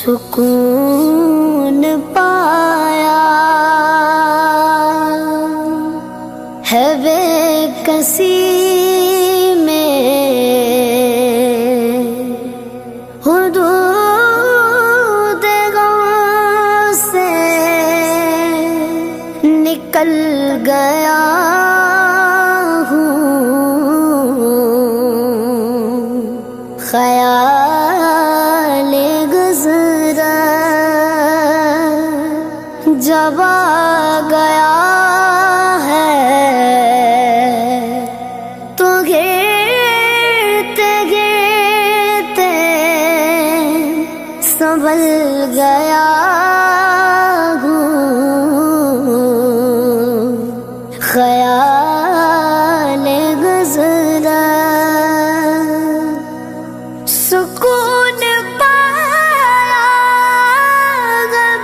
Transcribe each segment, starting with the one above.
سکون پایا ہے بے کسی میں، حدود غم سے نکل گیا خیال گزرا جب آ گیا ہے تو گرتے گرتے سنبھل گیا خیال گزرا سکون پایا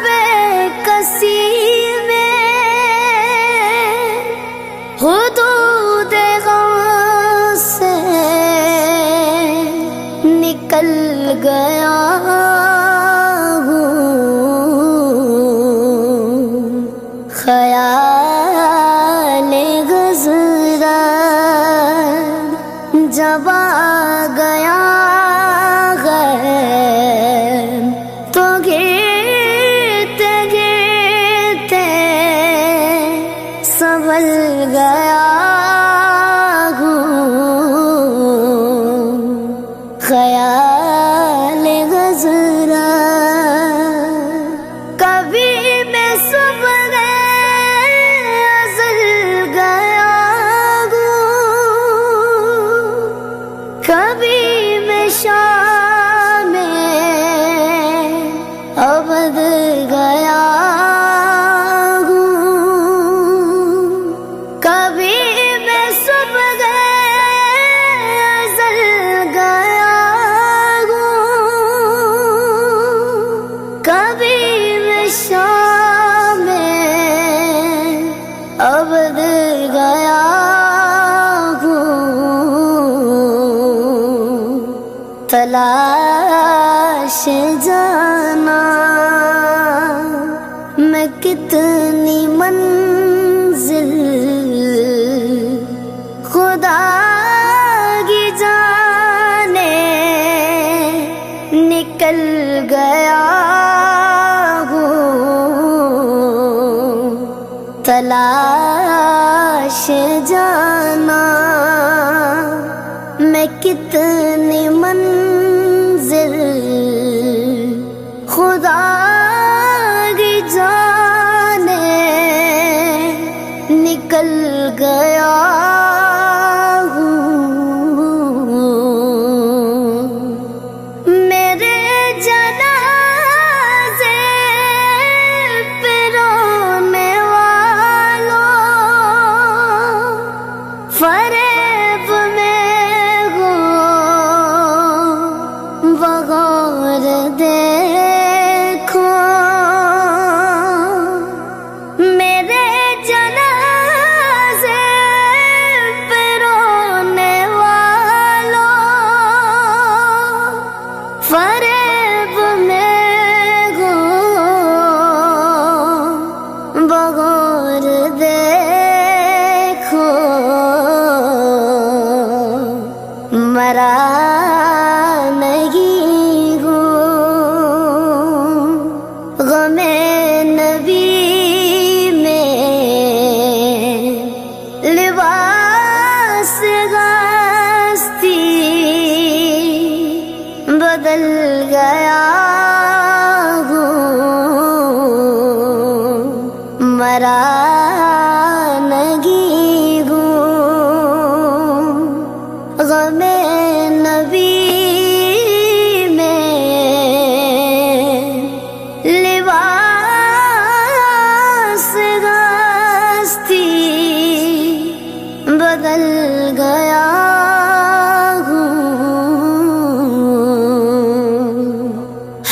بے کسی میں، حدود غم سے نکل گیا خیال گزرا جب آ گیا تو گرتے گرتے سنبھل گیا خیال گزرا کبھی میں صبح ازل گیا کبھی میں شام ابد گیا کبھی میں صبح ازل گیا کبھی میں شام ابد گیا تلاش جانا میں کتنی منزل خدا کی جانے نکل گیا تلاش جانا میں کتنی منزل خدا کی جانے نکل گیا میرے جنازے پہ رونے والوں فریب میں بغور دیکھو میرے جنازے پہ رونے والوں فریب میں بغور دیکھو مرا نہیں ہوں غم نبی میں لباس غاستی بدل گیا مرا نہیں ہوں غم نبی میں لباس غاستی بدل گیا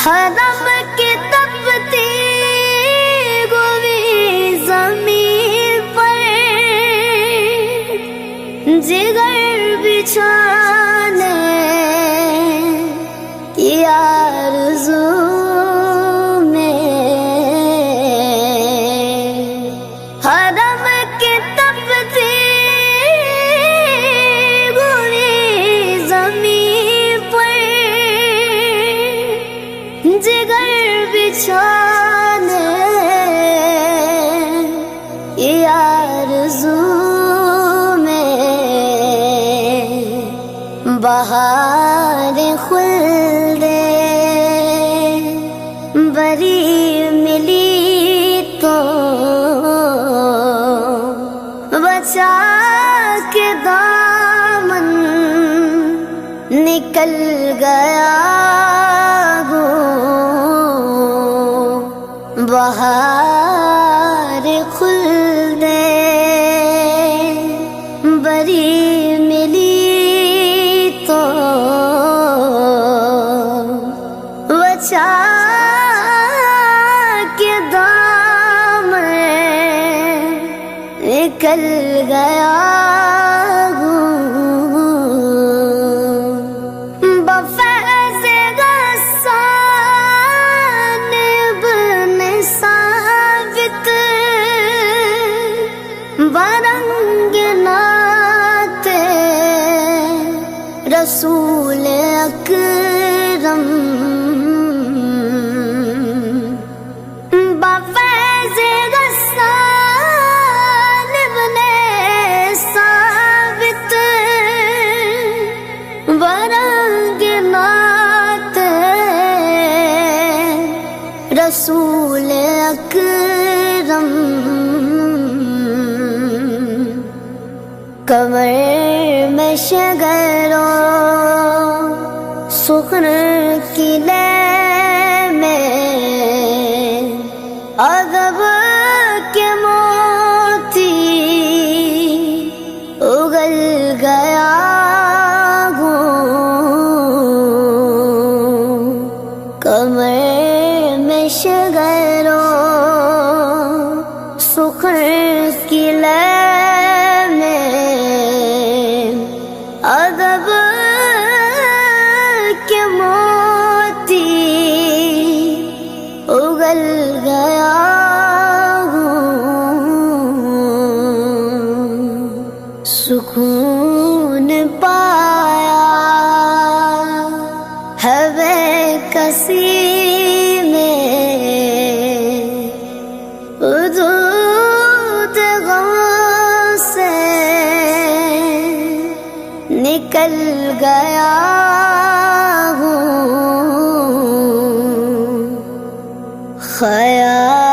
حرم کی تپتی ہوئی زمین پر جگر بچھانے کی آرزو بچھانے یہ آرزو میں بہار خلد بری ملی تو بچا کے دامن نکل گیا بہار خلد بری ملی تو بچا کے دامن نکل گیا برنگ نات رسول اکرم بفیض غسان ابن ثابت برنگ نات رسول اکرم کمر میں شگر و سخن کی لے میں ادب کے موتی اگل گیا ہوں کمر میں شگر و سخن کی لے ادب کے موتی اگل گیا ہوں سکون پایا ہے بے کسی میں حدود غم سے نکل گیا ہوں خیال